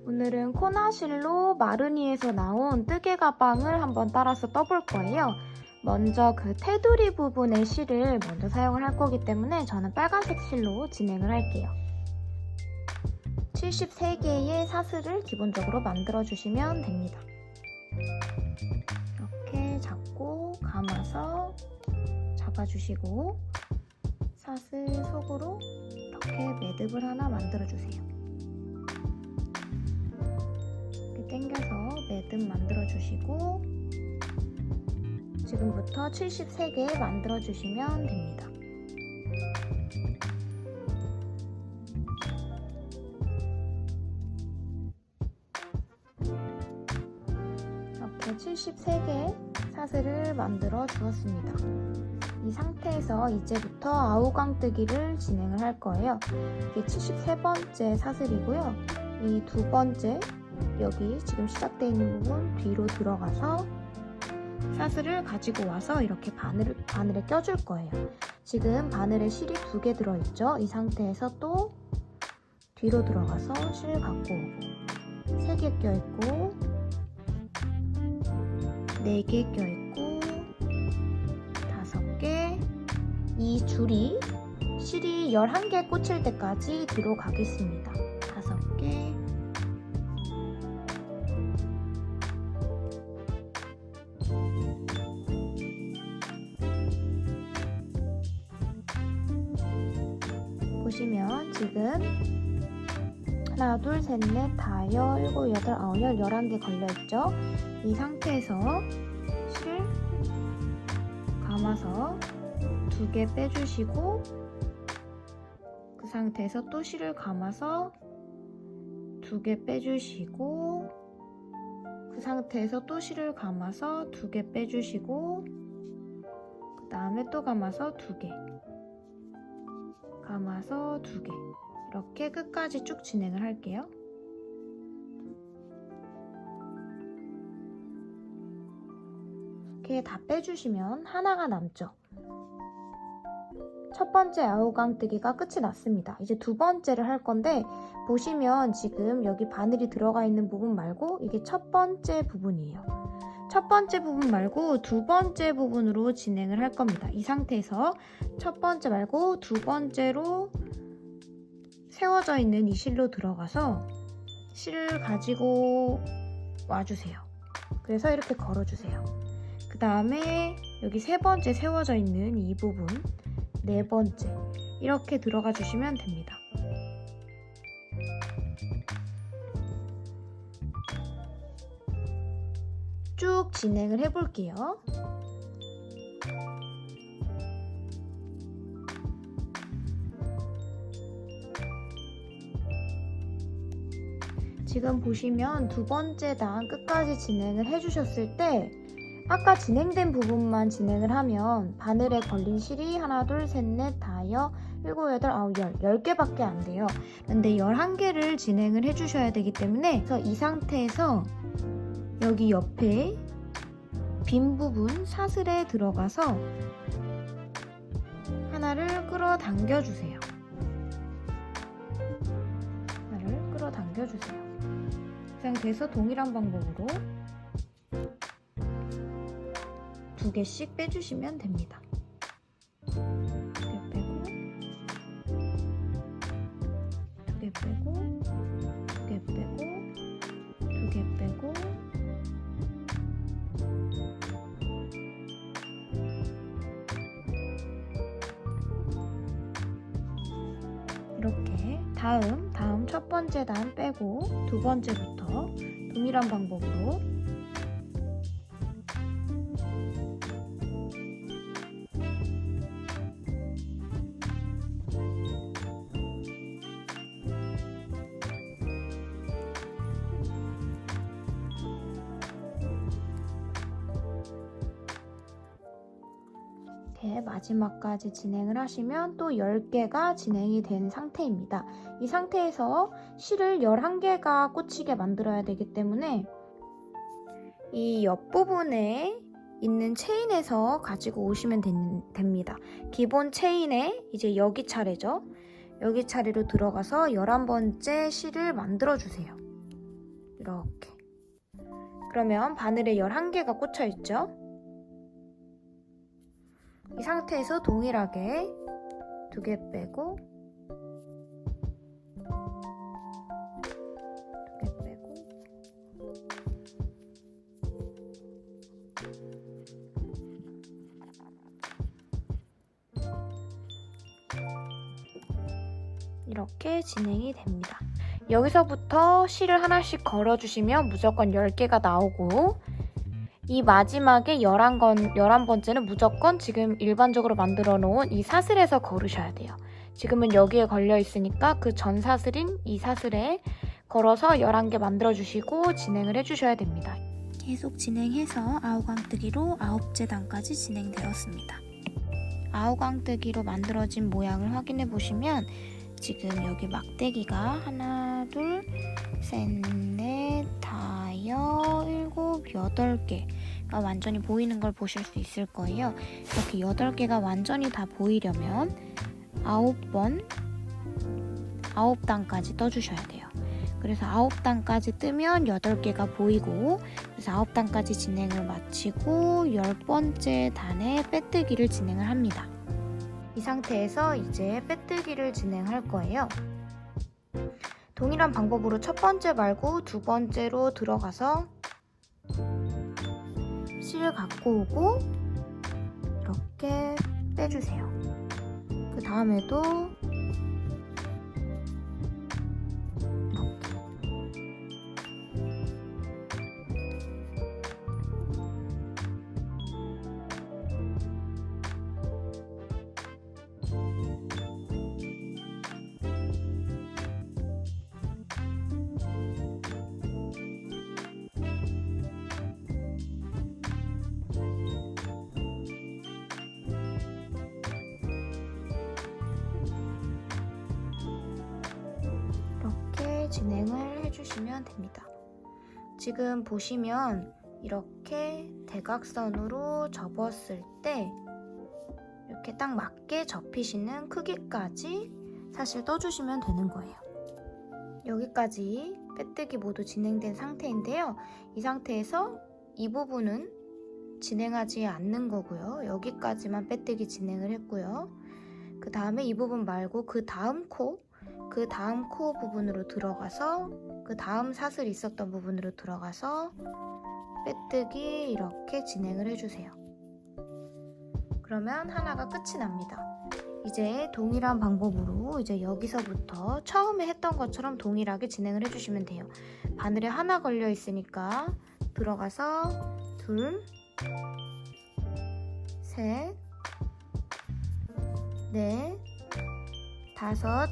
오늘은 코나실로 마르니에서 나온 뜨개 가방을 한번 따라서 떠볼 거예요. 먼저 그 테두리 부분의 실을 먼저 사용을 할 거기 때문에 저는 빨간색 실로 진행을 할게요. 73개의 사슬을 기본적으로 만들어 주시면 됩니다. 이렇게 잡고 감아서 잡아주시고 사슬 속으로 이렇게 매듭을 하나 만들어 주세요. 이렇게 당겨서 매듭 만들어 주시고 지금부터 73개 만들어 주시면 됩니다. 이렇게 73개 사슬을 만들어 주었습니다. 이 상태에서 이제부터 아우강뜨기를 진행을 할 거예요. 이게 73번째 사슬이고요. 이 두 번째 여기 지금 시작되어 있는 부분 뒤로 들어가서 사슬을 가지고 와서 이렇게 바늘에 껴줄 거예요. 지금 바늘에 실이 2개 들어있죠? 이 상태에서 또 뒤로 들어가서 실 갖고 오고 3개 껴있고 4개 껴있고 5개 이 줄이 실이 11개 꽂힐 때까지 뒤로 가겠습니다. 5개 보시면 지금 하나, 둘, 셋, 넷, 다섯, 일곱, 여덟, 아홉, 11개 걸려있죠? 이 상태에서 실을 감아서 2개 빼주시고 그 상태에서 또 실을 감아서 2개 빼주시고 그 상태에서 또 실을 감아서 2개 빼주시고 그 다음에 또 감아서 2개 감아서 2개 이렇게 끝까지 쭉 진행을 할게요. 이렇게 다 빼주시면 하나가 남죠. 첫 번째 아우강뜨기가 끝이 났습니다. 이제 두 번째를 할 건데 보시면 지금 여기 바늘이 들어가 있는 부분 말고 이게 첫 번째 부분이에요. 첫 번째 부분 말고 두 번째 부분으로 진행을 할 겁니다. 이 상태에서 첫 번째 말고 두 번째로 세워져 있는 이 실로 들어가서 실을 가지고 와주세요. 그래서 이렇게 걸어주세요. 그 다음에 여기 세 번째 세워져 있는 이 부분 네 번째 이렇게 들어가 주시면 됩니다. 쭉 진행을 해볼게요. 지금 보시면 두 번째 단 끝까지 진행을 해주셨을 때 아까 진행된 부분만 진행을 하면 바늘에 걸린 실이 하나, 둘, 셋, 넷, 다섯, 일곱, 여덟, 아홉, 10개밖에 안 돼요. 근데 11개를 진행을 해주셔야 되기 때문에 이 상태에서 여기 옆에 빈 부분 사슬에 들어가서 하나를 끌어당겨 주세요. 하나를 끌어당겨 주세요. 이 상태에서 동일한 방법으로 2개씩 빼주시면 됩니다. 2개 빼고 2개 빼고 2개 빼고 2개 빼고 이렇게 다음 첫 번째 단 빼고 두 번째부터 동일한 방법으로 이렇게 마지막까지 진행을 하시면 또 10개가 진행이 된 상태입니다. 이 상태에서 실을 11개가 꽂히게 만들어야 되기 때문에 이 옆부분에 있는 체인에서 가지고 오시면 됩니다. 기본 체인에 이제 여기 차례죠. 여기 차례로 들어가서 11번째 실을 만들어주세요. 이렇게. 그러면 바늘에 11개가 꽂혀 있죠? 이 상태에서 동일하게 2개 빼고 2개 빼고 이렇게 진행이 됩니다. 여기서부터 실을 하나씩 걸어주시면 무조건 10개가 나오고 이 마지막에 11번째는 무조건 지금 일반적으로 만들어 놓은 이 사슬에서 걸으셔야 돼요. 지금은 여기에 걸려 있으니까 그 전 사슬인 이 사슬에 걸어서 11개 만들어 주시고 진행을 해주셔야 됩니다. 계속 진행해서 아우광뜨기로 9째 단까지 진행되었습니다. 아우광뜨기로 만들어진 모양을 확인해 보시면 지금 여기 막대기가 하나, 둘, 셋, 넷, 다섯, 일곱, 8개가 완전히 보이는 걸 보실 수 있을 거예요. 이렇게 8개가 완전히 다 보이려면 9단까지 떠주셔야 돼요. 그래서 9단까지 뜨면 8개가 보이고, 그래서 9단까지 진행을 마치고 10번째 단에 빼뜨기를 진행을 합니다. 이 상태에서 이제 빼뜨기를 진행할 거예요. 동일한 방법으로 첫 번째 말고 두 번째로 들어가서 실 갖고 오고 이렇게 빼주세요. 그 다음에도 진행을 해주시면 됩니다. 지금 보시면 이렇게 대각선으로 접었을 때 이렇게 딱 맞게 접히시는 크기까지 사실 떠주시면 되는 거예요. 여기까지 빼뜨기 모두 진행된 상태인데요. 이 상태에서 이 부분은 진행하지 않는 거고요. 여기까지만 빼뜨기 진행을 했고요. 그 다음에 이 부분 말고 그 다음 코 부분으로 들어가서 그 다음 사슬 있었던 부분으로 들어가서 빼뜨기 이렇게 진행을 해주세요. 그러면 하나가 끝이 납니다. 이제 동일한 방법으로 이제 여기서부터 처음에 했던 것처럼 동일하게 진행을 해주시면 돼요. 바늘에 하나 걸려 있으니까 들어가서 둘, 셋, 넷, 다섯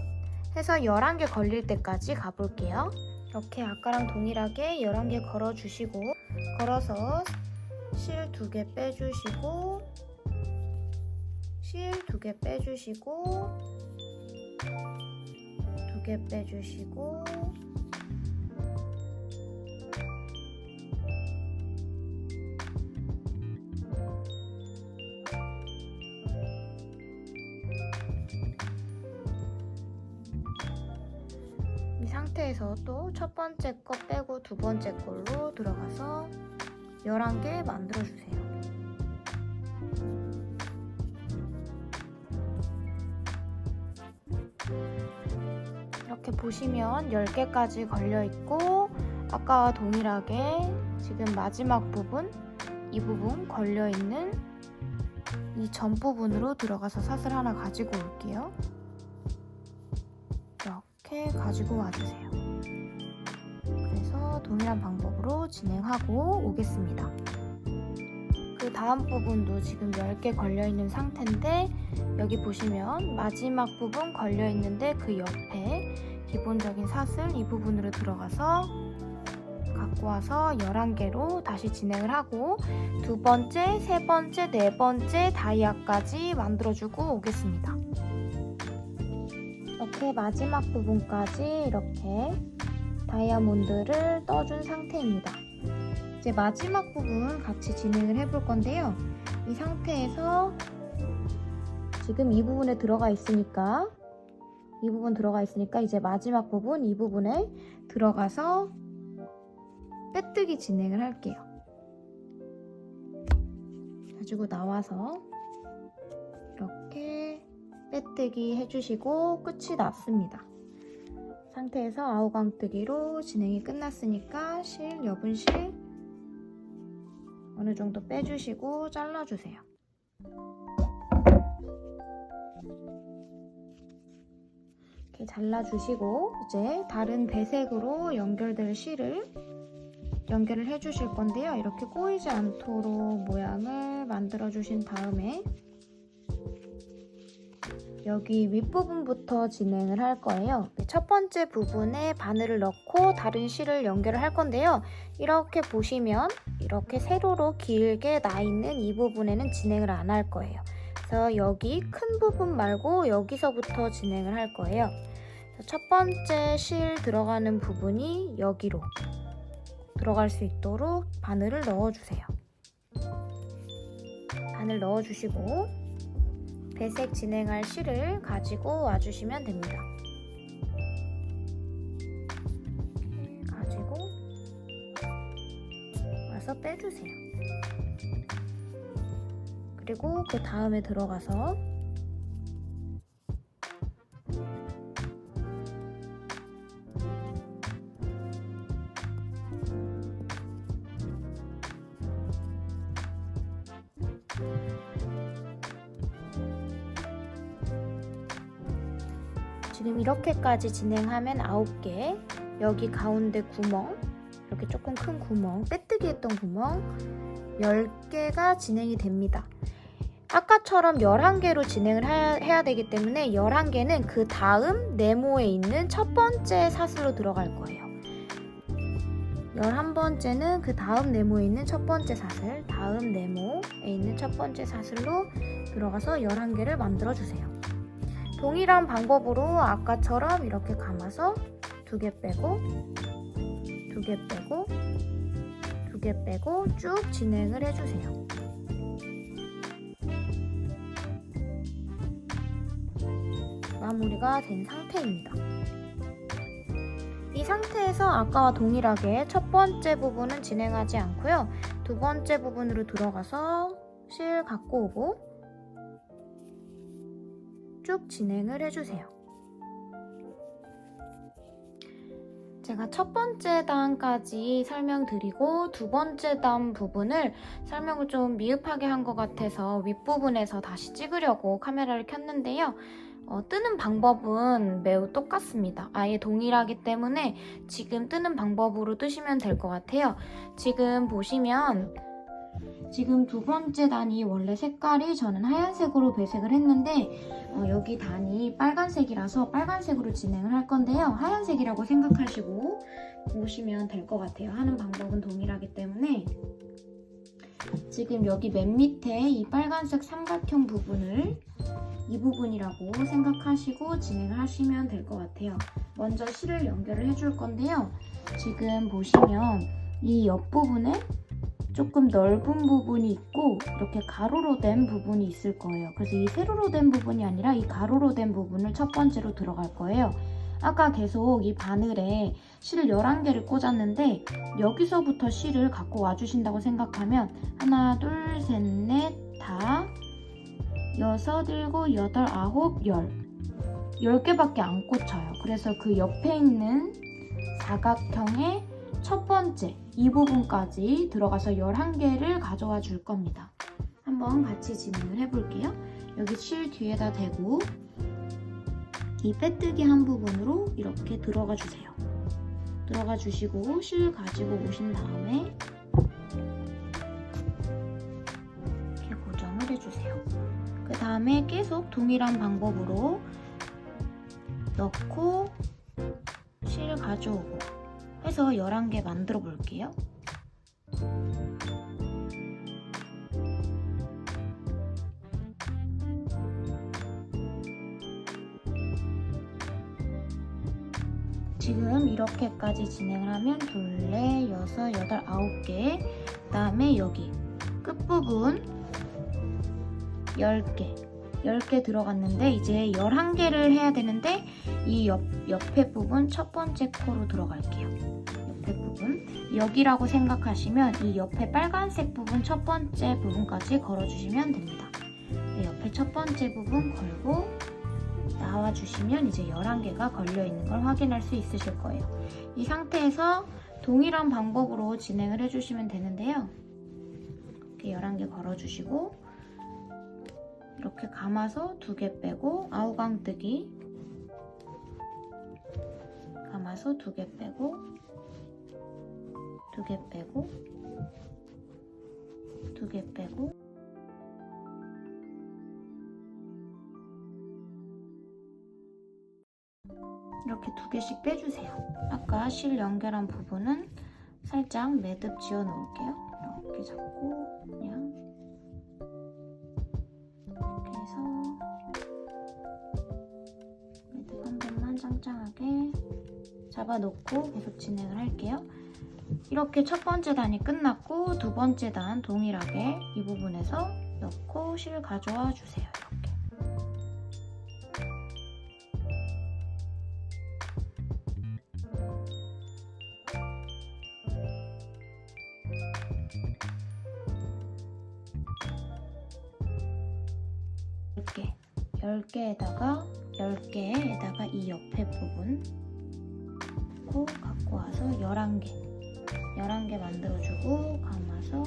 해서 11개 걸릴 때까지 가볼게요. 이렇게 아까랑 동일하게 11개 걸어주시고 걸어서 실 2개 빼주시고 실 2개 빼주시고 2개 빼주시고 이 상태에서 또 첫 번째 거 빼고 두 번째 걸로 들어가서 11개 만들어주세요. 이렇게 보시면 10개까지 걸려있고 아까와 동일하게 지금 마지막 부분, 이 부분 걸려있는 이 전 부분으로 들어가서 사슬 하나 가지고 올게요. 이렇게 가지고 와주세요. 그래서 동일한 방법으로 진행하고 오겠습니다. 그 다음 부분도 지금 10개 걸려있는 상태인데 여기 보시면 마지막 부분 걸려있는데 그 옆에 기본적인 사슬 이 부분으로 들어가서 갖고 와서 11개로 다시 진행을 하고 두 번째, 세 번째, 네 번째 다이아까지 만들어주고 오겠습니다. 이렇게 마지막 부분까지 이렇게 다이아몬드를 떠준 상태입니다. 이제 마지막 부분 같이 진행을 해볼 건데요. 이 상태에서 지금 이 부분에 들어가 있으니까 이 부분 들어가 있으니까 이제 마지막 부분 이 부분에 들어가서 빼뜨기 진행을 할게요. 가지고 나와서 이렇게 빼뜨기 해주시고 끝이 났습니다. 상태에서 아우광뜨기로 진행이 끝났으니까 실, 여분 실 어느 정도 빼주시고 잘라주세요. 이렇게 잘라주시고 이제 다른 배색으로 연결될 실을 연결을 해주실 건데요. 이렇게 꼬이지 않도록 모양을 만들어 주신 다음에 여기 윗부분부터 진행을 할 거예요. 첫 번째 부분에 바늘을 넣고 다른 실을 연결을 할 건데요. 이렇게 보시면 이렇게 세로로 길게 나 있는 이 부분에는 진행을 안 할 거예요. 그래서 여기 큰 부분 말고 여기서부터 진행을 할 거예요. 첫 번째 실 들어가는 부분이 여기로 들어갈 수 있도록 바늘을 넣어주세요. 바늘 넣어주시고 배색 진행할 실을 가지고 와주시면 됩니다. 가지고 와서 빼주세요. 그리고 그 다음에 들어가서 지금 이렇게까지 진행하면 9개, 여기 가운데 구멍, 이렇게 조금 큰 구멍, 빼뜨기 했던 구멍 10개가 진행이 됩니다. 아까처럼 11개로 진행을 해야 되기 때문에 11개는 그 다음 네모에 있는 첫 번째 사슬로 들어갈 거예요. 11번째는 그 다음 네모에 있는 첫 번째 사슬, 다음 네모에 있는 첫 번째 사슬로 들어가서 11개를 만들어 주세요. 동일한 방법으로 아까처럼 이렇게 감아서 2개 빼고 2개 빼고 2개 빼고 쭉 진행을 해주세요. 마무리가 된 상태입니다. 이 상태에서 아까와 동일하게 첫 번째 부분은 진행하지 않고요. 두 번째 부분으로 들어가서 실 갖고 오고 쭉 진행을 해주세요. 제가 첫 번째 단까지 설명드리고 두 번째 단 부분을 설명을 좀 미흡하게 한 것 같아서 윗부분에서 다시 찍으려고 카메라를 켰는데요. 뜨는 방법은 매우 똑같습니다. 아예 동일하기 때문에 지금 뜨는 방법으로 뜨시면 될 것 같아요. 지금 보시면 지금 두 번째 단이 원래 색깔이 저는 하얀색으로 배색을 했는데 여기 단이 빨간색이라서 빨간색으로 진행을 할 건데요. 하얀색이라고 생각하시고 보시면 될 것 같아요. 하는 방법은 동일하기 때문에 지금 여기 맨 밑에 이 빨간색 삼각형 부분을 이 부분이라고 생각하시고 진행을 하시면 될 것 같아요. 먼저 실을 연결을 해줄 건데요. 지금 보시면 이 옆부분에 조금 넓은 부분이 있고 이렇게 가로로 된 부분이 있을 거예요. 그래서 이 세로로 된 부분이 아니라 이 가로로 된 부분을 첫 번째로 들어갈 거예요. 아까 계속 이 바늘에 실 11개를 꽂았는데 여기서부터 실을 갖고 와주신다고 생각하면 하나, 둘, 셋, 넷, 다, 6, 7, 8, 9, 10 10개밖에 안 꽂혀요. 그래서 그 옆에 있는 사각형의 첫 번째 이 부분까지 들어가서 11개를 가져와 줄 겁니다. 한번 같이 진행을 해볼게요. 여기 실 뒤에다 대고 이 빼뜨기 한 부분으로 이렇게 들어가 주세요. 들어가 주시고 실 가지고 오신 다음에 이렇게 고정을 해주세요. 그 다음에 계속 동일한 방법으로 넣고 실 가져오고 해서 11개 만들어 볼게요. 지금 이렇게까지 진행을 하면 둘레, 6, 8, 9개 그 다음에 여기 끝부분 10개 10개 들어갔는데 이제 11개를 해야 되는데 이 옆에 부분 첫 번째 코로 들어갈게요. 옆에 부분 여기라고 생각하시면 이 옆에 빨간색 부분 첫 번째 부분까지 걸어주시면 됩니다. 옆에 첫 번째 부분 걸고 나와주시면 이제 11개가 걸려있는 걸 확인할 수 있으실 거예요. 이 상태에서 동일한 방법으로 진행을 해주시면 되는데요. 이렇게 11개 걸어주시고 이렇게 감아서 2개 빼고 아우강뜨기 감아서 2개 빼고 2개 빼고 2개 빼고 이렇게 2개씩 빼주세요. 아까 실 연결한 부분은 살짝 매듭 지어 놓을게요. 이렇게 잡고 그냥 이렇게 해서 매듭 한 번만 짱짱하게 잡아놓고 계속 진행을 할게요. 이렇게 첫 번째 단이 끝났고 두 번째 단 동일하게 이 부분에서 넣고 실 가져와 주세요. 이렇게 10개에다가 이 옆에 부분 갖고 와서 11개 만들어주고 감아서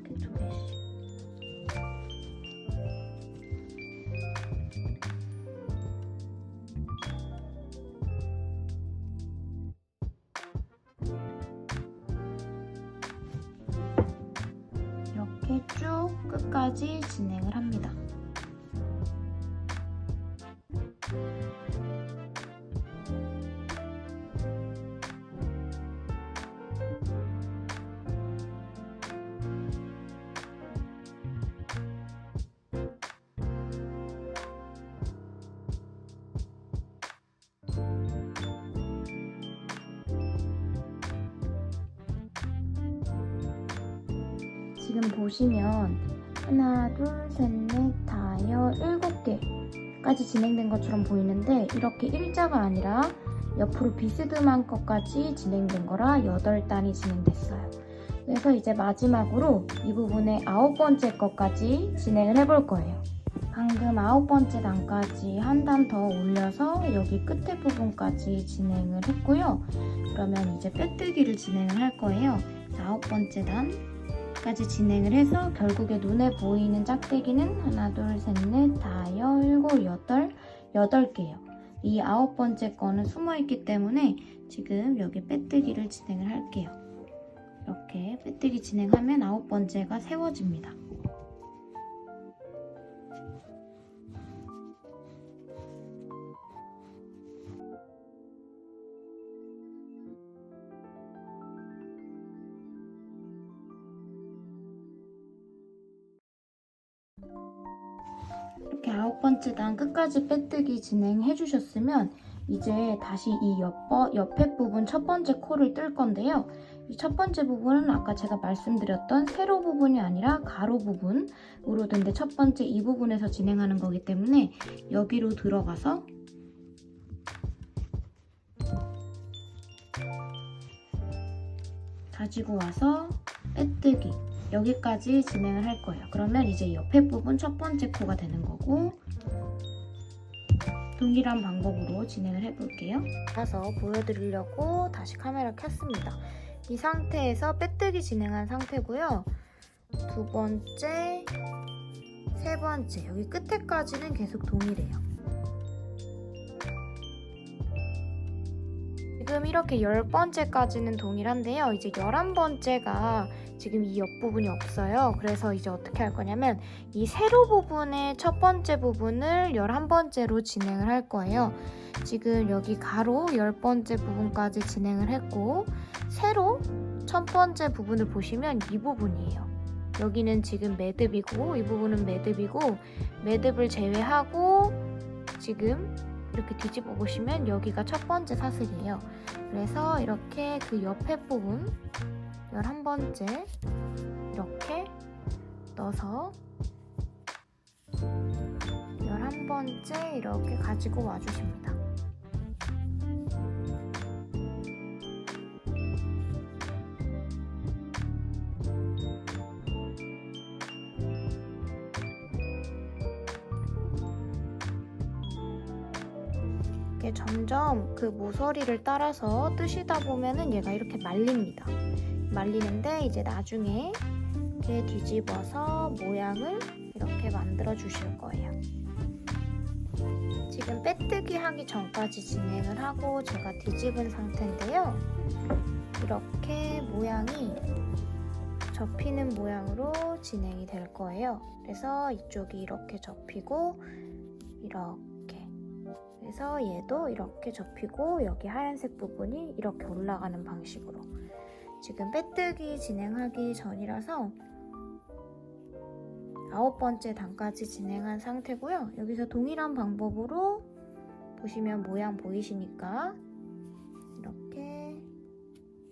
이렇게 2개씩 이렇게 쭉 끝까지 진행을 합니다. 지금 보시면 하나, 둘, 셋, 넷, 다여 7개까지 진행된 것처럼 보이는데 이렇게 일자가 아니라 옆으로 비스듬한 것까지 진행된 거라 8단이 진행됐어요. 그래서 이제 마지막으로 이 부분의 9번째 것까지 진행을 해볼 거예요. 방금 9번째 단까지 한 단 더 올려서 여기 끝에 부분까지 진행을 했고요. 그러면 이제 빼뜨기를 진행을 할 거예요. 9번째 단까지 진행을 해서 결국에 눈에 보이는 짝대기는 하나, 둘, 셋, 넷, 다여, 7, 8개예요. 이 9번째 거는 숨어있기 때문에 지금 여기 빼뜨기를 진행을 할게요. 이렇게 빼뜨기 진행하면 9번째가 세워집니다. 이렇게 9번째 단 끝까지 빼뜨기 진행해 주셨으면 이제 다시 이 옆에 부분 첫 번째 코를 뜰 건데요. 이 첫 번째 부분은 아까 제가 말씀드렸던 세로 부분이 아니라 가로 부분으로 된데 첫 번째 이 부분에서 진행하는 거기 때문에 여기로 들어가서 가지고 와서 빼뜨기 여기까지 진행을 할 거예요. 그러면 이제 옆에 부분 첫 번째 코가 되는 거고 동일한 방법으로 진행을 해볼게요. 그래서 보여드리려고 다시 카메라 켰습니다. 이 상태에서 빼뜨기 진행한 상태고요. 두 번째, 세 번째 여기 끝에까지는 계속 동일해요. 지금 이렇게 10번째까지는 동일한데요. 이제 11번째가 지금 이 옆부분이 없어요. 그래서 이제 어떻게 할 거냐면 이 세로 부분의 첫 번째 부분을 11번째로 진행을 할 거예요. 지금 여기 가로 10번째 부분까지 진행을 했고 세로 첫 번째 부분을 보시면 이 부분이에요. 여기는 지금 매듭이고 이 부분은 매듭이고 매듭을 제외하고 지금 이렇게 뒤집어 보시면 여기가 첫 번째 사슬이에요. 그래서 이렇게 그 옆에 부분 11번째 이렇게 넣어서 한 번째 이렇게 가지고 와주십니다. 이렇게 점점 그 모서리를 따라서 뜨시다 보면은 얘가 이렇게 말립니다. 말리는데 이제 나중에 이렇게 뒤집어서 모양을 이렇게 만들어 주실 거예요. 지금 빼뜨기 하기 전까지 진행을 하고 제가 뒤집은 상태인데요. 이렇게 모양이 접히는 모양으로 진행이 될 거예요. 그래서 이쪽이 이렇게 접히고 이렇게, 그래서 얘도 이렇게 접히고 여기 하얀색 부분이 이렇게 올라가는 방식으로. 지금 빼뜨기 진행하기 전이라서 9번째 단까지 진행한 상태고요. 여기서 동일한 방법으로 보시면 모양 보이시니까 이렇게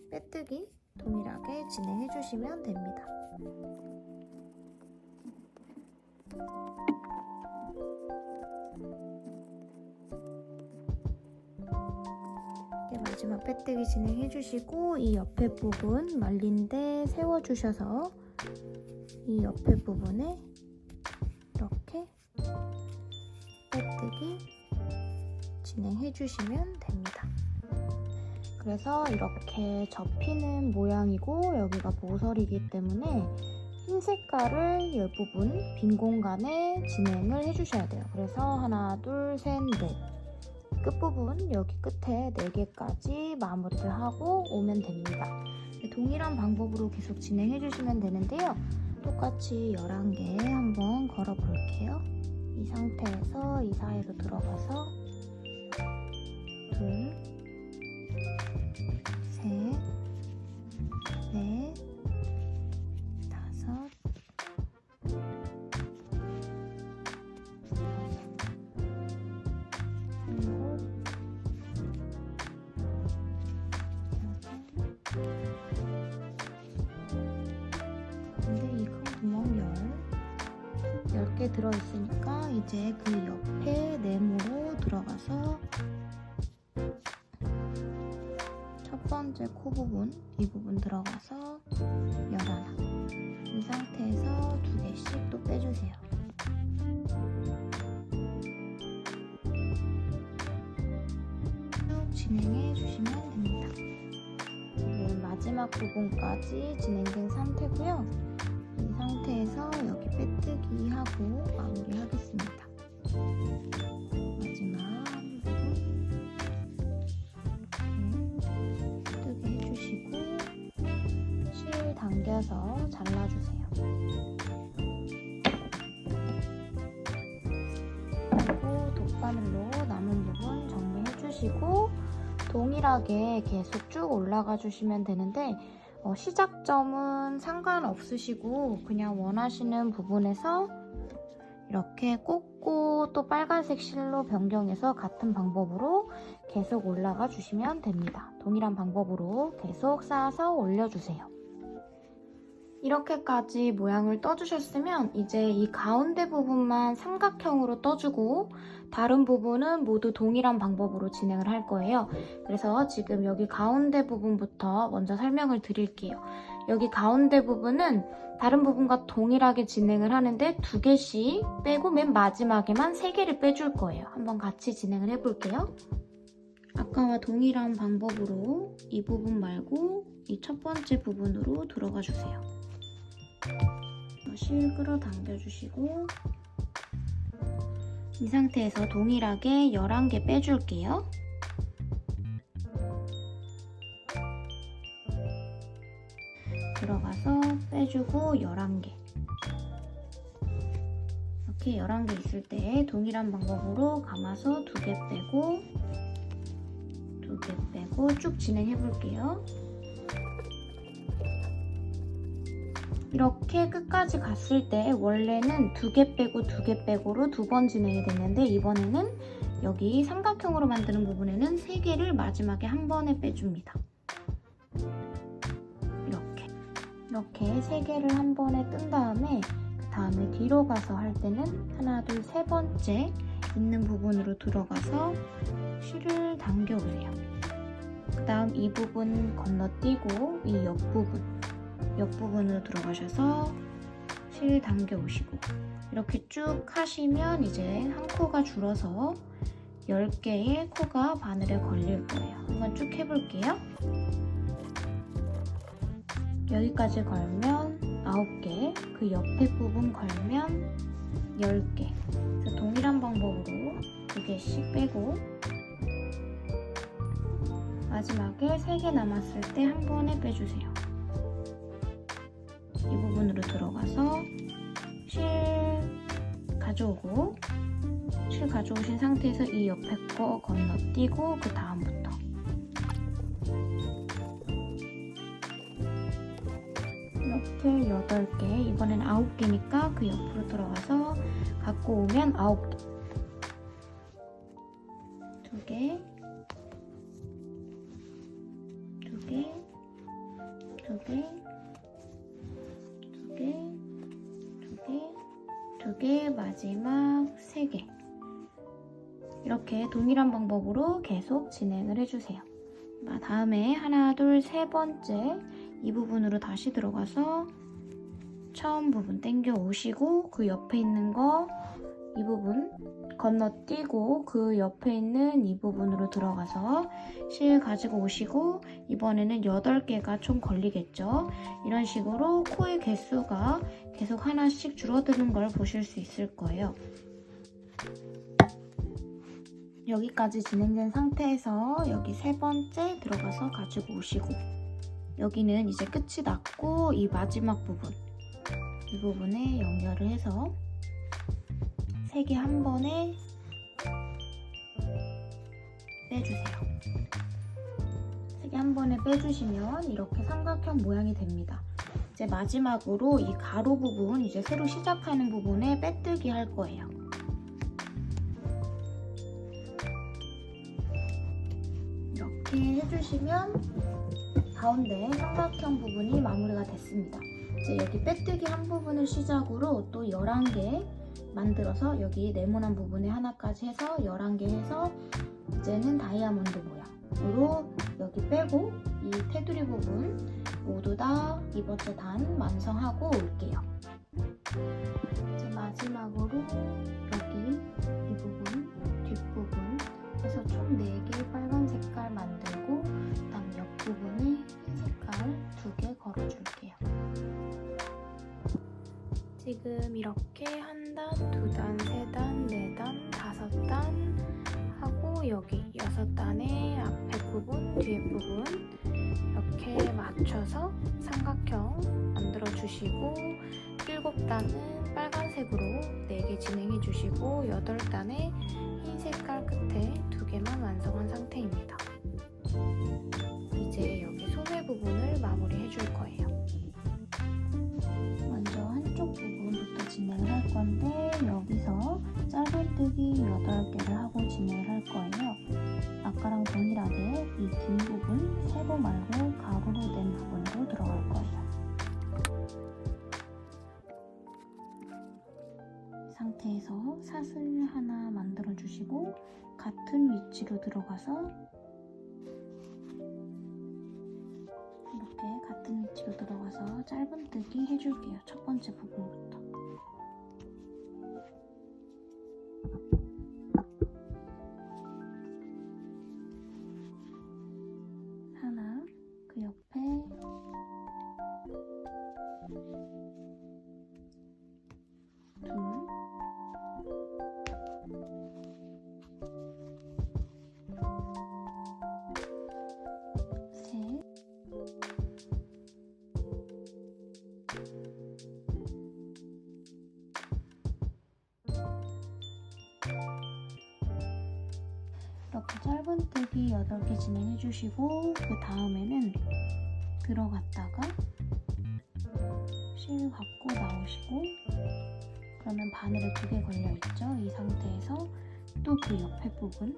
빼뜨기 동일하게 진행해 주시면 됩니다. 마지막 빼뜨기 진행해 주시고 이 옆에 부분 말린데 세워 주셔서 이 옆에 부분에 이렇게 빼뜨기 진행해 주시면 됩니다. 그래서 이렇게 접히는 모양이고 여기가 모서리이기 때문에 흰 색깔을 이 부분 빈 공간에 진행을 해 주셔야 돼요. 그래서 하나, 둘, 셋, 넷 끝부분 여기 끝에 4개까지 마무리를 하고 오면 됩니다. 동일한 방법으로 계속 진행해 주시면 되는데요. 똑같이 11개 한번 걸어 볼게요. 이 상태에서 이 사이로 들어가서 둘, 셋, 넷, 다섯, 일곱, 근데 이 큰 구멍 10개 들어있으니까 이제 그 옆에 네모로 들어가서 첫 번째 코 부분, 이 부분 들어가서 11. 이 상태에서 2개씩 또 빼주세요. 쭉 진행해 주시면 됩니다. 지금 마지막 부분까지 진행된 상태고요. 이 상태에서 여기 빼뜨기 하고 마무리하겠습니다. 마지막 부분 빼뜨기 해주시고 실 당겨서 잘라주세요. 그리고 돗바늘로 남은 부분 정리해주시고 동일하게 계속 쭉 올라가 주시면 되는데 시작점은 상관없으시고 그냥 원하시는 부분에서 이렇게 꽂고 또 빨간색 실로 변경해서 같은 방법으로 계속 올라가 주시면 됩니다. 동일한 방법으로 계속 쌓아서 올려주세요. 이렇게까지 모양을 떠주셨으면 이제 이 가운데 부분만 삼각형으로 떠주고 다른 부분은 모두 동일한 방법으로 진행을 할 거예요. 그래서 지금 여기 가운데 부분부터 먼저 설명을 드릴게요. 여기 가운데 부분은 다른 부분과 동일하게 진행을 하는데 2개씩 빼고 맨 마지막에만 3개를 빼줄 거예요. 한번 같이 진행을 해볼게요. 아까와 동일한 방법으로 이 부분 말고 이 첫 번째 부분으로 들어가 주세요. 실 끌어당겨 주시고 이 상태에서 동일하게 11개 빼줄게요. 들어가서 빼주고 11개. 이렇게 11개 있을 때 동일한 방법으로 감아서 2개 빼고 2개 빼고 쭉 진행해 볼게요. 이렇게 끝까지 갔을 때 원래는 2개 빼고 2개 빼고로 2번 진행이 됐는데 이번에는 여기 삼각형으로 만드는 부분에는 3개를 마지막에 한 번에 빼줍니다. 이렇게 3개를 한 번에 뜬 다음에 다음에 뒤로 가서 할 때는 하나, 둘, 세 번째 있는 부분으로 들어가서 실을 당겨오세요. 그 다음 이 부분 건너뛰고 이 옆부분으로 들어가셔서 실 당겨오시고 이렇게 쭉 하시면 이제 한 코가 줄어서 10개의 코가 바늘에 걸릴 거예요. 한번 쭉 해볼게요. 여기까지 걸면 9개, 그 옆에 부분 걸면 10개. 그래서 동일한 방법으로 2개씩 빼고 마지막에 3개 남았을 때 한 번에 빼주세요. 이 부분으로 들어가서 실 가져오고 실 가져오신 상태에서 이 옆에 거 건너뛰고 그 다음부터 이렇게 8개, 이번엔 9개니까 그 옆으로 들어가서 갖고 오면 9개, 2개, 2개, 2개, 2개, 2개, 2개, 마지막 3개. 이렇게 동일한 방법으로 계속 진행을 해주세요. 다음에 하나, 둘, 세 번째 이 부분으로 다시 들어가서 처음 부분 당겨 오시고 그 옆에 있는 거 이 부분 건너뛰고 그 옆에 있는 이 부분으로 들어가서 실 가지고 오시고 이번에는 8개가 총 걸리겠죠. 이런 식으로 코의 개수가 계속 하나씩 줄어드는 걸 보실 수 있을 거예요. 여기까지 진행된 상태에서 여기 세 번째 들어가서 가지고 오시고 여기는 이제 끝이 났고 이 마지막 부분 이 부분에 연결을 해서 3개 한 번에 빼주세요. 3개 한 번에 빼주시면 이렇게 삼각형 모양이 됩니다. 이제 마지막으로 이 가로 부분 이제 새로 시작하는 부분에 빼뜨기 할 거예요. 이렇게 해주시면 가운데 삼각형 부분이 마무리가 됐습니다. 이제 여기 빼뜨기 한 부분을 시작으로 또 11개 만들어서 여기 네모난 부분에 하나까지 해서 11개 해서 이제는 다이아몬드 모양으로 여기 빼고 이 테두리 부분 모두 다 2번째 단 완성하고 올게요. 이제 마지막으로 여기 이 부분, 뒷부분 해서 총 4개의 빨간 색깔 만들고 그다음 옆부분에 흰 색깔 2개 걸어줄게요. 지금 이렇게 1단, 2단, 3단, 4단, 5단 하고 여기 6단의 앞에 부분, 뒤에 부분 이렇게 맞춰서 삼각형 만들어 주시고 7단은 빨간색으로 4개 진행해 주시고 8단에 흰 색깔 끝에 2개만 완성한 상태입니다. 이제 여기 소매 부분을 마무리 해줄 거예요. 먼저 한쪽 부분부터 진행을 할 건데 여기서 짧은뜨기 8개를 하고 진행을 할 거예요. 아까랑 동일하게 이 긴 부분 세로 말고 가로로 된 부분으로 들어갈 거예요. 이 상태에서 사슬 하나 만들어 주시고 같은 위치로 들어가서 이렇게 같은 위치로 들어가서 짧은뜨기 해줄게요. 첫 번째 부분부터. 하나, 그 옆에 둘, 셋, 이렇게 짧은뜨기 8개 진행해 주시고 그 다음에는 들어갔다가 실 갖고 나오시고 그러면 바늘에 2개 걸려있죠. 이 상태에서 또 그 옆에 부분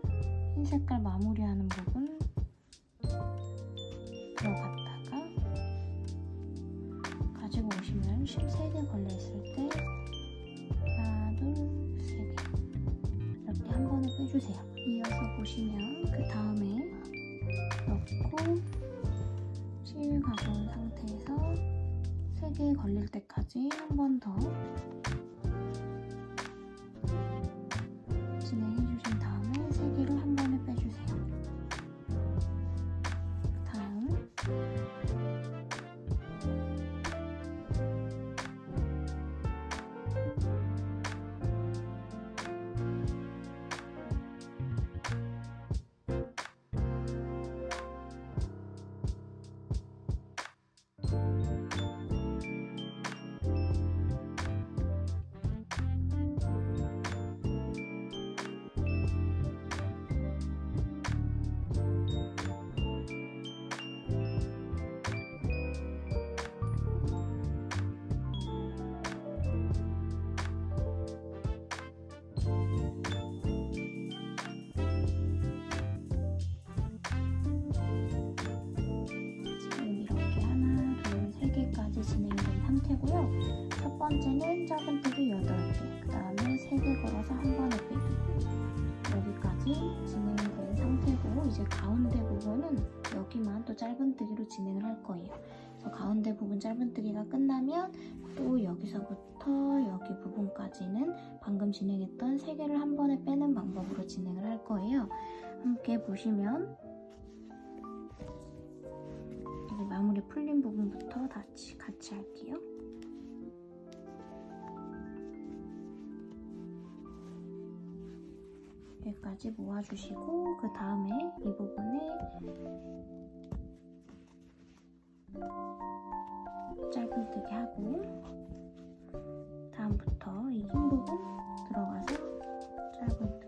흰 색깔 마무리하는 부분 들어갔다가 가지고 오시면 실 3개 걸려있을 때 넣고 실 가져온 상태에서 3개 걸릴 때까지 한 번 더 진행해 주신 다음에 3개를 한 번에 빼주세요. 다음 진행된 상태고요. 첫 번째는 짧은뜨기 8개, 그 다음에 3개 걸어서 한 번에 빼기. 여기까지 진행된 상태고 이제 가운데 부분은 여기만 또 짧은뜨기로 진행을 할 거예요. 그래서 가운데 부분 짧은뜨기가 끝나면 또 여기서부터 여기 부분까지는 방금 진행했던 3개를 한 번에 빼는 방법으로 진행을 할 거예요. 함께 보시면 마무리 풀린 부분부터 같이 할게요. 여기까지 모아주시고 그 다음에 이 부분에 짧은뜨기 하고 다음부터 이 흰 부분 들어가서 짧은뜨기.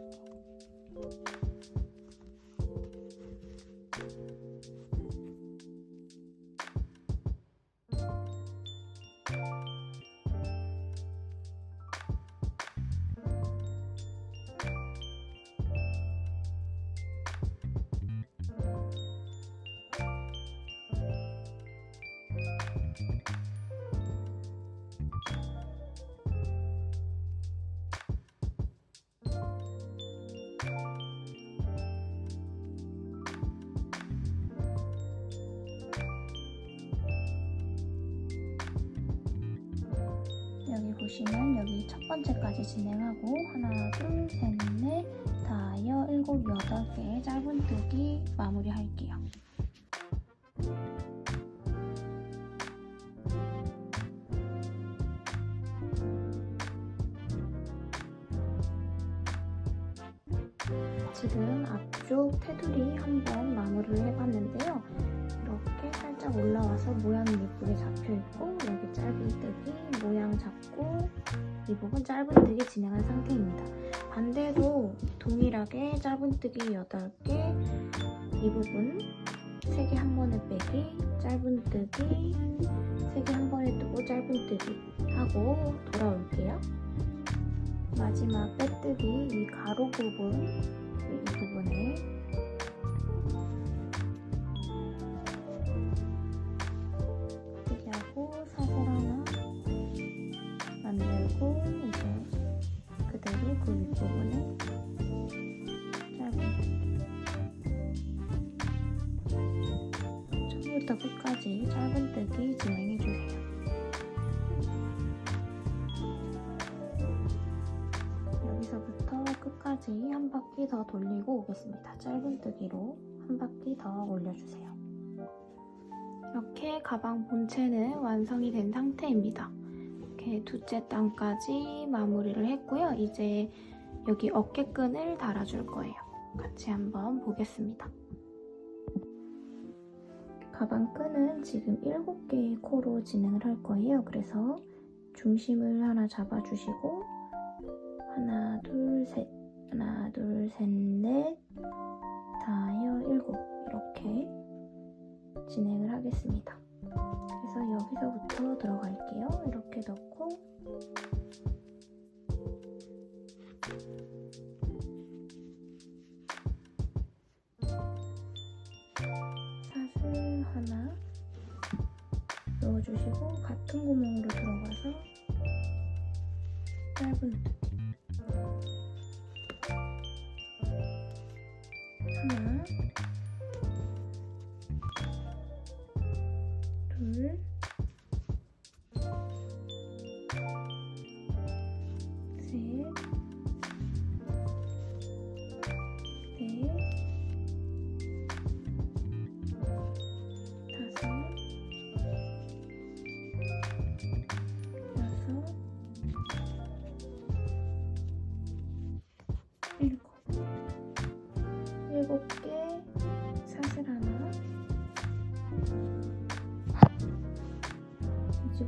여기 보시면 여기 첫 번째까지 진행하고 하나, 둘, 셋, 넷, 다여, 일곱, 8개의 짧은뜨기 마무리 할게요. 지금 앞쪽 테두리 한번 마무리를 해봤는데요. 이렇게 살짝 올라와서 모양이 예쁘게 잡혀있고 여기 짧은뜨기 모양 잡고 이 부분 짧은뜨기 진행한 상태입니다. 반대도 동일하게 짧은뜨기 8개 이 부분 3개 한 번에 빼기 짧은뜨기 3개 한 번에 뜨고 짧은뜨기 하고 돌아올게요. 마지막 빼뜨기 이 가로 부분 이 부분에 뜨기하고 사슬 하나 만들고 이제 그대로 그 윗부분에 짧은뜨기 처음부터 끝까지 짧은뜨기 진행해주세요. 여기서부터 끝까지 한 바퀴 더 돌리고 오겠습니다. 짧은뜨기로 한 바퀴 더 올려주세요. 이렇게 가방 본체는 완성이 된 상태입니다. 이렇게 두째 단까지 마무리를 했고요. 이제 여기 어깨끈을 달아줄 거예요. 같이 한번 보겠습니다. 가방 끈은 지금 7개의 코로 진행을 할 거예요. 그래서 중심을 하나 잡아주시고 하나, 둘, 셋, 하나, 둘, 셋, 넷, 다여, 7 이렇게 진행을 하겠습니다. 그래서 여기서부터 들어갈게요. 이렇게 넣고 사슬 하나 넣어주시고 같은 구멍으로 들어가서 짧은뜨기 하나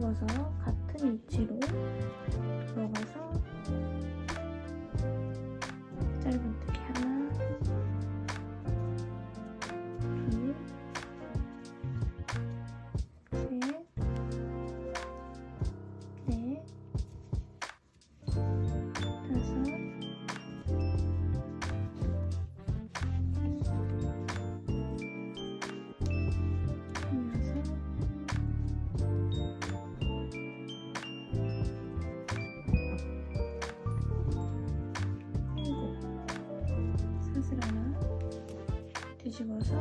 뒤집어서 같은 위치로 들어가서 짧은뜨기 하나, 둘, 셋, 넷, 다섯, 사슬 하나 뒤집어서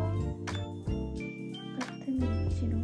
같은 위치로